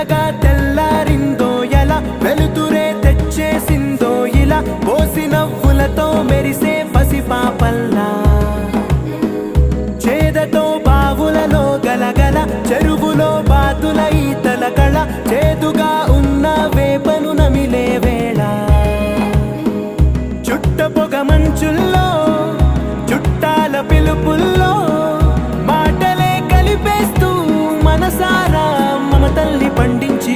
మెల్లగా తెల్లారిందో ఎలా వెలుతురే తెచ్చేసిందో ఇలా పోసి నవ్వులతో మెరిసే పసిపాపల్లా చేదతో బావులలో గలగల చెరువులో బాతుల ఈతల కళ చేదుగా ఉన్న వేపను నమిలే వేళ చుట్ట పొగ మంచుల్లో చుట్టాల పిలుపుల్లో మాటలే కలిపేస్తూ మనసారా మమతల్ని పండించి